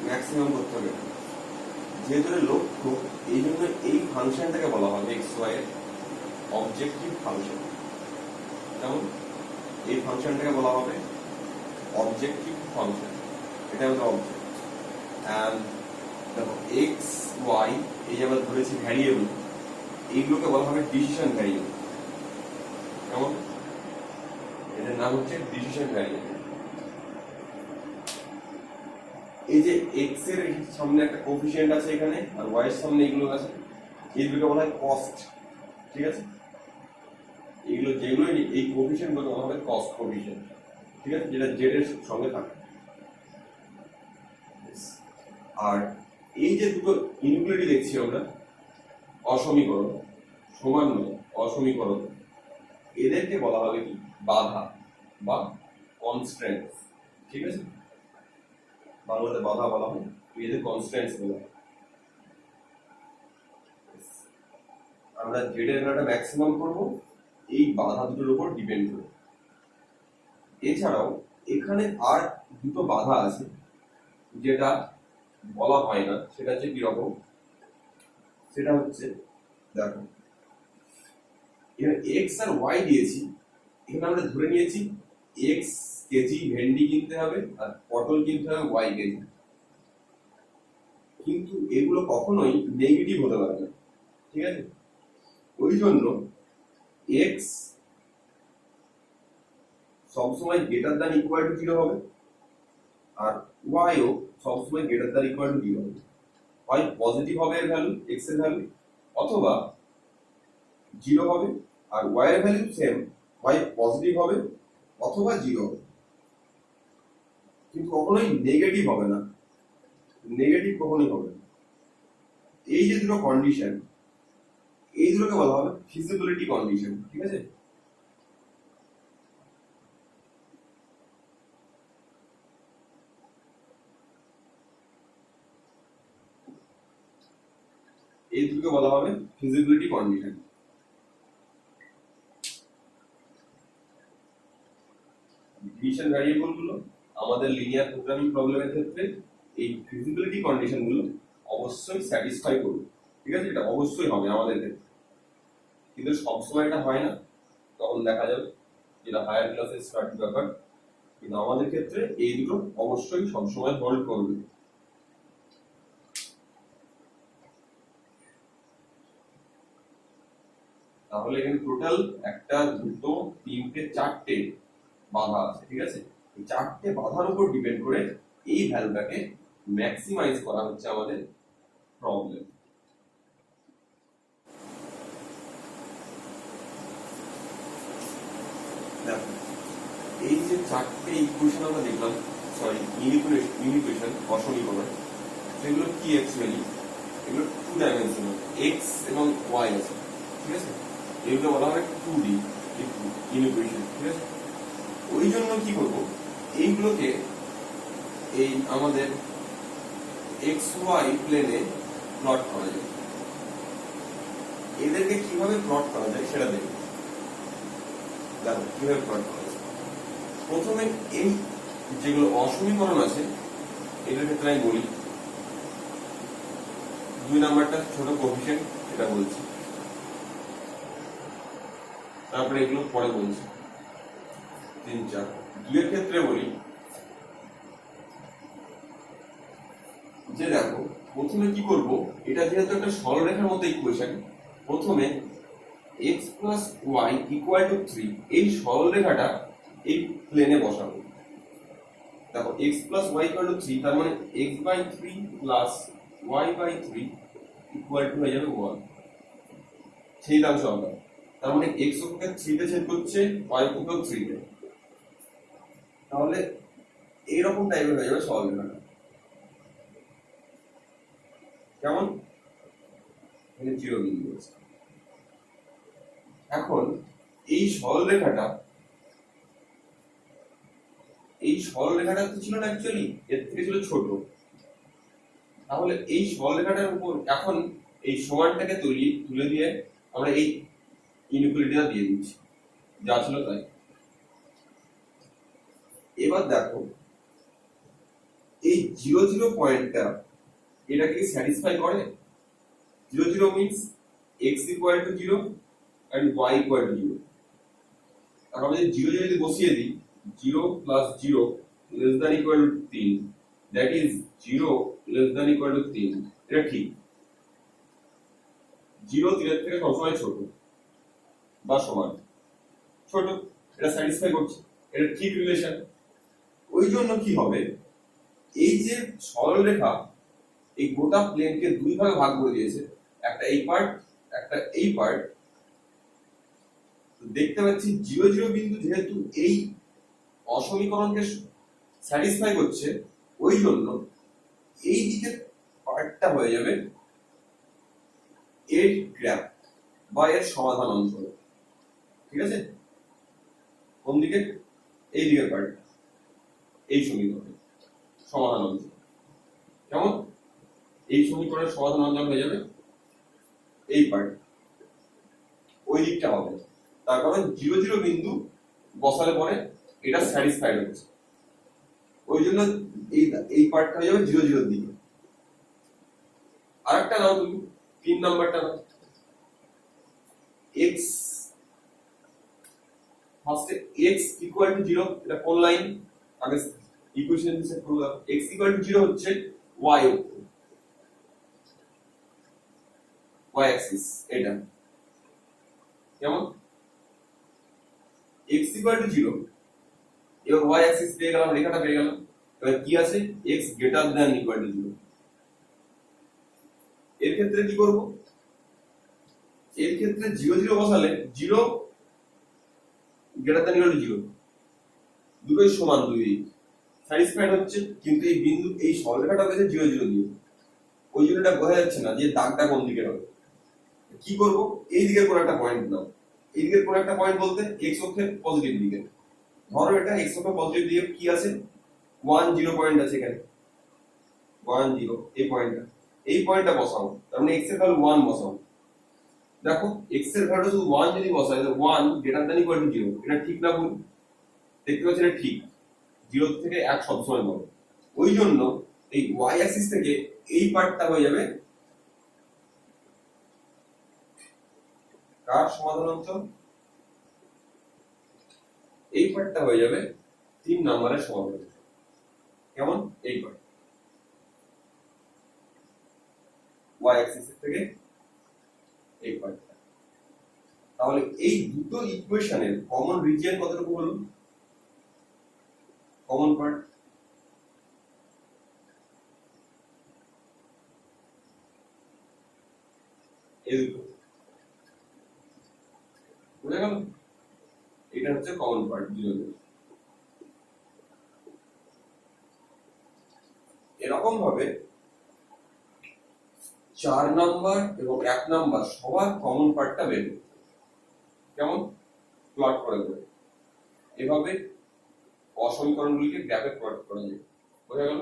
Maximum করতে হবে। যেহেতু লক্ষ্য, এই জন্য এই ফাংশনটাকে বলা হবে এক্স ওয়াই এর অবজেক্টিভ ফাংশন। যেমন এই ফাংশনটাকে বলা হবে অবজেক্টিভ ফাংশন, এটা আমাদের অবজেক্ট। অ্যান্ড দেখো এক্স ওয়াই এই যে আমরা ধরেছি ভ্যারিয়েবল, এইগুলোকে বলা হবে ডিসিশন ভ্যারিয়েবল। কেমন? এদের নাম হচ্ছে ডিসিশন ভ্যারিয়েবল। এই যে এক্স এর সামনে একটা কোএফিসিয়েন্ট আছে এখানে, আর ওয়াই এর সামনে এগুলো আছে, এইগুলোকে বলা হয় কস্ট। ঠিক আছে, এগুলো যেগুলো এই কোএফিসিয়েন্ট গুলো বলা হবে কস্ট কোএফিসিয়েন্ট। ঠিক আছে, যেটা জেড এর সঙ্গে থাকে। আর এই যে দুটো ইনইকুয়ালিটি দেখছি আমরা, অসমীকরণ, সমান নয় অসমীকরণ, এদেরকে বলা হবে কি বাধা বা কনস্ট্রেন্টস। ঠিক আছে, বাংলাতে বাধা বলা হয়, এদের কনস্ট্রেন্টস বলা হয়। আমরা জেড এর ভ্যালুটা ম্যাক্সিমাম করব এই বাধা দুটোর উপর ডিপেন্ড করে। এছাড়াও এখানে আর দুটো বাধা আছে যেটা বলা হয় না, সেটা হচ্ছে কিরকম, সেটা হচ্ছে দেখো এখানে এক্স আর ওয়াই দিয়েছি, এখানে আমরা ধরে নিয়েছি এক্স কেজি ভেন্ডি কিনতে হবে আর পটল কিনতে হবে ওয়াই কেজি। কিন্তু এগুলো কখনোই নেগেটিভ হতে পারে না। ঠিক আছে, ওই জন্য এক্স সবসময় গ্রেটার দ্যান ইকুয়াল টু 0 হবে, আর ওয়াই ও সবসময় গ্রেটার দ্যান ইকুয়াল টু 0 হবে। হয় পজিটিভ হবে এর ভ্যালু, এক্স এর ভ্যালু, অথবা 0 হবে, আর ওয়াই এর ভ্যালু সেম, ওয়াই পজিটিভ হবে অথবা 0 হবে, কিন্তু কখনোই নেগেটিভ হবে না, নেগেটিভ কখনোই হবে না। এই যে দুটো কন্ডিশন, এই দুটোকে বলা হবে ফিজিবিলিটি কন্ডিশন। ঠিক আছে, এই দুটোকে বলা হবে ফিজিবিলিটি কন্ডিশন। ডিসিশন ভ্যারিয়েবল গুলো আমাদের লিনিয়ার প্রোগ্রামিং প্রবলেমের ক্ষেত্রে এই ফিজিবিলিটি কন্ডিশন গুলো অবশ্যই স্যাটিসফাই করবে। ঠিক আছে, এটা অবশ্যই হবে আমাদের ক্ষেত্রে, কিন্তু সবসময় এটা হয় না, তখন দেখা যাবে যেটা হায়ার ক্লাসের স্টার্ট ব্যাপার, কিন্তু আমাদের ক্ষেত্রে এই দুটো অবশ্যই সবসময় হোল্ড করবে। তাহলে এখানে টোটাল একটা, দুটো, তিনটে, চারটে বাধা আছে। ঠিক আছে, এই চারটে বাধার উপর ডিপেন্ড করে এই ভ্যালুটাকে ম্যাক্সিমাইজ করা হচ্ছে আমাদের প্রবলেম। দেখো এই যে চারটে ইকুয়েশন আমরা দেখলাম, সরি ইকুয়েশন অসমীকরণ, সেগুলো কি অ্যাকচুয়ালি, এগুলো 2 ডাইমেনশনাল, এক্স এবং ওয়াই আছে। ঠিক আছে, এগুলো বলা হয় 2D ইকুয়েশন। ঠিক আছে, ওই জন্য কি করব, এইগুলোকে এই আমাদের এক্স ওয়াই প্লেনে প্লট করা যায়। এদেরকে কিভাবে প্লট করা যায় সেটা দেখব। দেখো কিভাবে প্লট করা যায়। প্রথমে এই যেগুলো অসমীকরণ আছে এটার ক্ষেত্রে আমি বলি, 2 নাম্বারটা ছোট কোএফিসিয়েন্ট, এটা বলছি, তারপরে এগুলো পরে বলছি। 3, 4, 2 এর ক্ষেত্রে বলি যে দেখো প্রথমে কি করব, এটা যেহেতু একটা সরলরেখার মতো ইকুয়েশন, প্রথমে x + y = 3 এই সরলরেখাটা এই প্লেনে বসাবো। দেখো x + y = 3, তার মানে x/3 + y/3 = হয়ে যাবে 1। সেই দাম সরলরেখা, তার মানে x অক্ষকে 3 তে ছেদ করছে, y অক্ষকেও 3 তে, তাহলে এইরকম টাইপের হয়ে যাবে সরলরেখাটা। কেমন? এখানে 0 বিন্দু আছে। এখন এই সরলরেখাটা তো ছিল না অ্যাকচুয়ালি, এর থেকে ছিল ছোট, তাহলে এই সরলরেখাটার উপর এখন এই সমানটাকে তুলে দিয়ে আমরা এই ইনইকুয়ালিটিটা দিয়ে দিচ্ছি, যা ছিল তাই। এবার দেখো এই 0 0 পয়েন্টটা এটাকে স্যাটিসফাই করে। 0 0 means x equal to 0 and y equal to 0। তাহলে আমরা যদি 0 যদি বসিয়ে দিই, 0 plus 0 less than equal to 3, that is 0 less than equal to 3। এটা ঠিক। 0 3 এর থেকে সবসময় ছোট বা সমান, ছোট, এটা স্যাটিসফাই করছে, এটা ঠিক রিলেশন। ওই জন্য কি হবে, এই যে সরলরেখা এই গোটা প্লেনকে দুই ভাগে ভাগ করে দিয়েছে, একটা এই পার্ট একটা এই পার্ট। দেখতে পাচ্ছি 0 0 বিন্দু যেহেতু এই অসমীকরণকে স্যাটিসফাই করছে, ওই জন্য এই দিকের পার্টটা হয়ে যাবে এর গ্র্যাপ বা এর সমাধান অঞ্চল। ঠিক আছে, কোন দিকে? এই দিকের পার্ট, এই সমীকরণের সমাধান অঞ্চল। কেমন? এই সমীকরণের সমাধান অঞ্চল হয়ে যাবে এই পার্ট, ওই দিকটা হবে। তার কারণ 0 0 বিন্দু বসালে পরে এটা স্যাটিসফাইড হচ্ছে, ওই জন্য এই পার্টটা হয়ে যাবে 0 0 এর দিকে। আরেকটা নাও তুমি, 3 নাম্বারটা নাও। x ফার্স্টে x ইকুয়াল টু 0, এটা কোন লাইন? আগে ইকুয়েশন সেট করব। x ইকুয়াল টু 0 হচ্ছে y অ্যাক্সিস, এটা কেমন? x ইকুয়াল টু 0, এবার y অ্যাক্সিস পেয়ে গেলাম, রেখাটা পেয়ে গেলাম। এবার কি আছে? x greater than equal to 0। এর ক্ষেত্রে কি করব? এর ক্ষেত্রে 0 0 বসালে 0 গ্রেটার দ্যান ইকুয়াল টু 0, দুটোই সমান, দুই স্যাটিসফাইড হচ্ছে। কিন্তু এই বিন্দু এই সরলরেখাটা পেয়েছে 0 0 দিয়ে, ওই জন্য এটা বোঝা যাচ্ছে না যে দাগটা কোন দিকে হবে। কি করব? এই দিকের কোন একটা পয়েন্ট নাও। এই দিকের কোন একটা পয়েন্ট বলতে x অক্ষের পজিটিভ দিকে। ধরো এটা x অক্ষের পজিটিভ দিকে কি আছে? 1 0 পয়েন্ট আছে এখানে, 1 0, এই পয়েন্টটা বসাও। তার মানে x এর ভ্যালু 1 বসাও। দেখো x এর ভ্যালু শুধু 1 যদি বসাই, তাহলে 1 গ্রেটার দ্যান ইকুয়াল টু 0। এটা ঠিক না ভুল? দেখতে পাচ্ছেন এটা ঠিক। 0 থেকে 1 সবসময় বড়। ওই জন্য এই y অ্যাক্সিস থেকে এই পার্টটা হয়ে যাবে কার সমাধান অঞ্চল? এই পার্টটা হয়ে যাবে 3 নম্বরের সমাধান। কেমন? এই পার্ট y অ্যাক্সিস থেকে এই পার্টটা। তাহলে এই দুটো ইকুয়েশনের কমন রিজিয়ন কতটুকু হলো? কমন পার্ট এই দুটো বুঝে গেল? এটা হচ্ছে কমন পার্ট দুজনের। এরকম ভাবে 4 নাম্বার এবং 1 নাম্বার সবার কমন পার্টটা বের করতে। কেমন? প্লট করে দেবে। এভাবে অসমীকরণগুলিকে গ্রাফে প্লট করা যায়। বোঝা গেল?